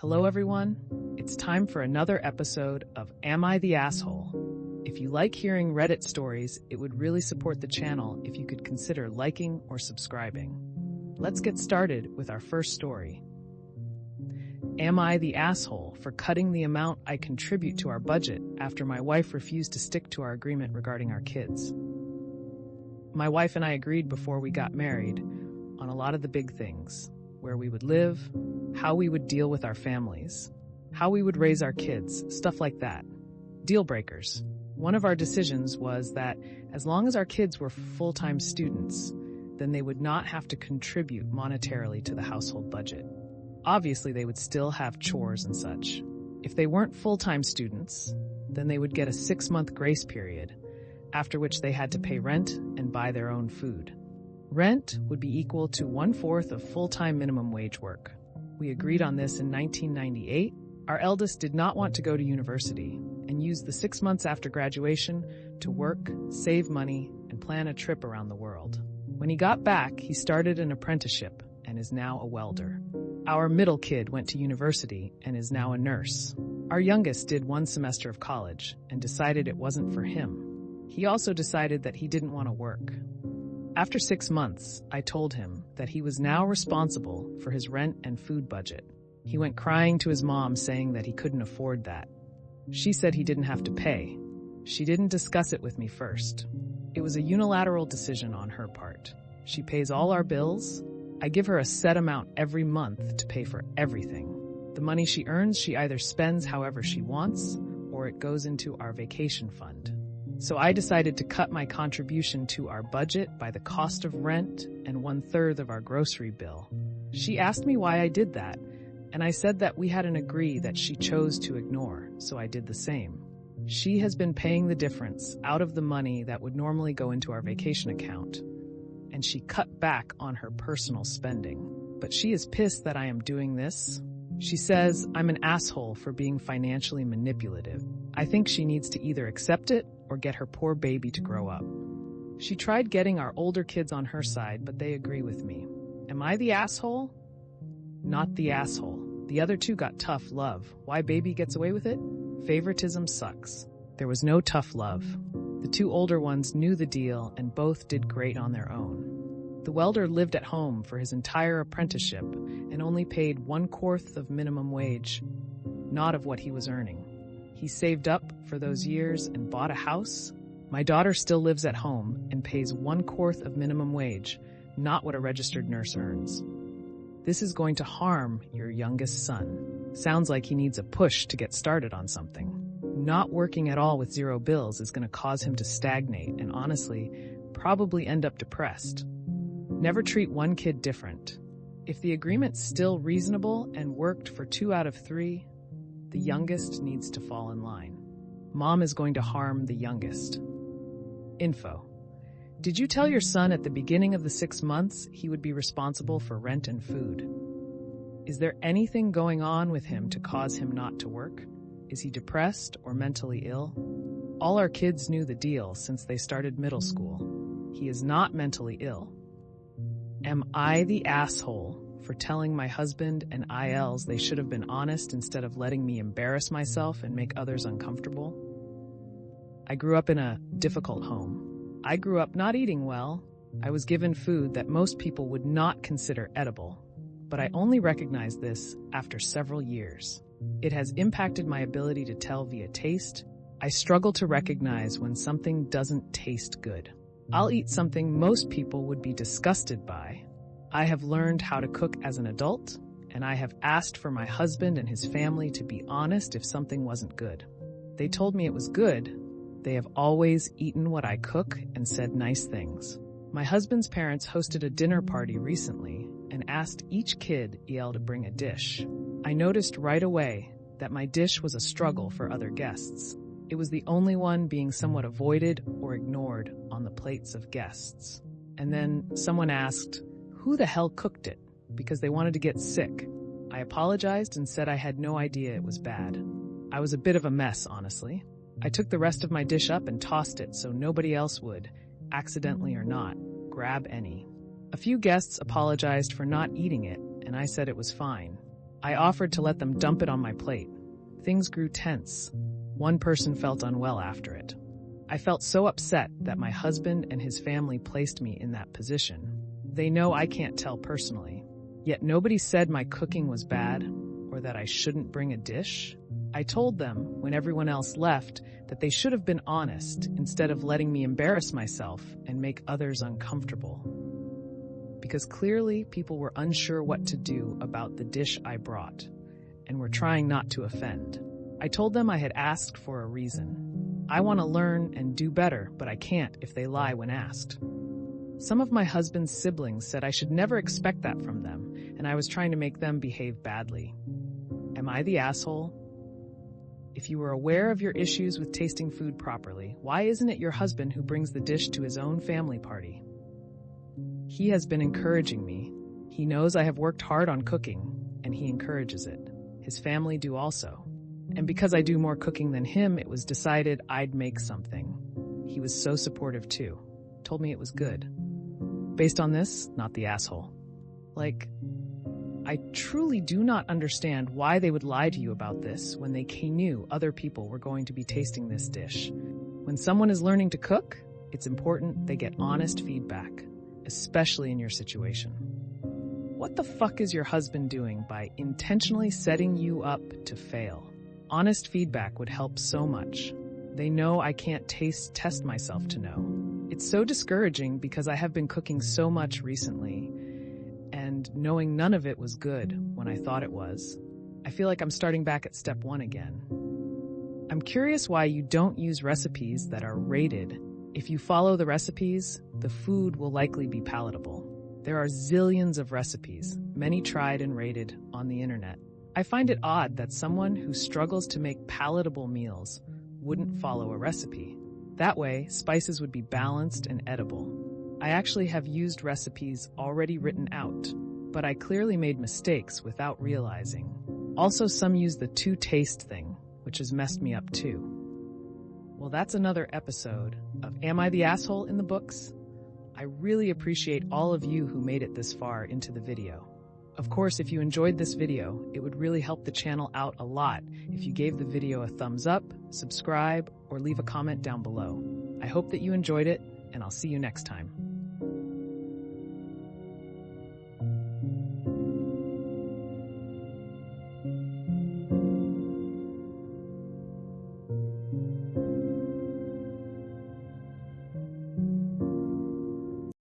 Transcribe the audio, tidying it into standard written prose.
Hello everyone, it's time for another episode of Am I the Asshole? If you like hearing Reddit stories, it would really support the channel if you could consider liking or subscribing. Let's get started with our first story. Am I the asshole for cutting the amount I contribute to our budget after my wife refused to stick to our agreement regarding our kids? My wife and I agreed before we got married on a lot of the big things: where we would live, how we would deal with our families, how we would raise our kids, stuff like that. Deal breakers. One of our decisions was that as long as our kids were full-time students, then they would not have to contribute monetarily to the household budget. Obviously, they would still have chores and such. If they weren't full-time students, then they would get a 6-month grace period, after which they had to pay rent and buy their own food. Rent would be equal to 1/4 of full-time minimum wage work. We agreed on this in 1998. Our eldest did not want to go to university and used the 6 months after graduation to work, save money, and plan a trip around the world. When he got back, he started an apprenticeship and is now a welder. Our middle kid went to university and is now a nurse. Our youngest did 1 semester of college and decided it wasn't for him. He also decided that he didn't want to work. After 6 months, I told him that he was now responsible for his rent and food budget. He went crying to his mom saying that he couldn't afford that. She said he didn't have to pay. She didn't discuss it with me first. It was a unilateral decision on her part. She pays all our bills. I give her a set amount every month to pay for everything. The money she earns, she either spends however she wants, or it goes into our vacation fund. So I decided to cut my contribution to our budget by the cost of rent and 1/3 of our grocery bill. She asked me why I did that, and I said that we had an agree that she chose to ignore, so I did the same. She has been paying the difference out of the money that would normally go into our vacation account, and she cut back on her personal spending. But she is pissed that I am doing this. She says I'm an asshole for being financially manipulative. I think she needs to either accept it or get her poor baby to grow up. She tried getting our older kids on her side, but they agree with me. Am I the asshole? Not the asshole. The other two got tough love. Why baby gets away with it? Favoritism sucks. There was no tough love. The 2 older ones knew the deal and both did great on their own. The welder lived at home for his entire apprenticeship and only paid 1/4 of minimum wage, not of what he was earning. He saved up for those years and bought a house. My daughter still lives at home and pays 1/4 of minimum wage, not what a registered nurse earns. This is going to harm your youngest son. Sounds like he needs a push to get started on something. Not working at all with 0 bills is going to cause him to stagnate and honestly, probably end up depressed. Never treat one kid different. If the agreement's still reasonable and worked for 2 out of 3, the youngest needs to fall in line. Mom is going to harm the youngest. Info. Did you tell your son at the beginning of the 6 months he would be responsible for rent and food? Is there anything going on with him to cause him not to work? Is he depressed or mentally ill? All our kids knew the deal since they started middle school. He is not mentally ill. Am I the asshole for telling my husband and ILs they should have been honest instead of letting me embarrass myself and make others uncomfortable? I grew up in a difficult home. I grew up not eating well. I was given food that most people would not consider edible, but I only recognized this after several years. It has impacted my ability to tell via taste. I struggle to recognize when something doesn't taste good. I'll eat something most people would be disgusted by. I have learned how to cook as an adult, and I have asked for my husband and his family to be honest if something wasn't good. They told me it was good. They have always eaten what I cook and said nice things. My husband's parents hosted a dinner party recently and asked each kid to bring a dish. I noticed right away that my dish was a struggle for other guests. It was the only one being somewhat avoided or ignored on the plates of guests. And then someone asked, who the hell cooked it? Because they wanted to get sick. I apologized and said I had no idea it was bad. I was a bit of a mess, honestly. I took the rest of my dish up and tossed it so nobody else would, accidentally or not, grab any. A few guests apologized for not eating it, and I said it was fine. I offered to let them dump it on my plate. Things grew tense. One person felt unwell after it. I felt so upset that my husband and his family placed me in that position. They know I can't tell personally. Yet nobody said my cooking was bad or that I shouldn't bring a dish. I told them, when everyone else left, that they should have been honest instead of letting me embarrass myself and make others uncomfortable. Because clearly people were unsure what to do about the dish I brought and were trying not to offend. I told them I had asked for a reason. I want to learn and do better, but I can't if they lie when asked. Some of my husband's siblings said I should never expect that from them, and I was trying to make them behave badly. Am I the asshole? If you were aware of your issues with tasting food properly, why isn't it your husband who brings the dish to his own family party? He has been encouraging me. He knows I have worked hard on cooking, and he encourages it. His family do also. And because I do more cooking than him, it was decided I'd make something. He was so supportive too. Told me it was good. Based on this, not the asshole. I truly do not understand why they would lie to you about this when they knew other people were going to be tasting this dish. When someone is learning to cook, it's important they get honest feedback, especially in your situation. What the fuck is your husband doing by intentionally setting you up to fail? Honest feedback would help so much. They know I can't test myself to know. It's so discouraging because I have been cooking so much recently, and knowing none of it was good when I thought it was. I feel like I'm starting back at step 1 again. I'm curious why you don't use recipes that are rated. If you follow the recipes, the food will likely be palatable. There are zillions of recipes, many tried and rated, on the internet. I find it odd that someone who struggles to make palatable meals wouldn't follow a recipe. That way, spices would be balanced and edible. I actually have used recipes already written out, but I clearly made mistakes without realizing. Also, some use the two-taste thing, which has messed me up too. Well, that's another episode of Am I the Asshole in the Books? I really appreciate all of you who made it this far into the video. Of course, if you enjoyed this video, it would really help the channel out a lot if you gave the video a thumbs up, subscribe, or leave a comment down below. I hope that you enjoyed it, and I'll see you next time.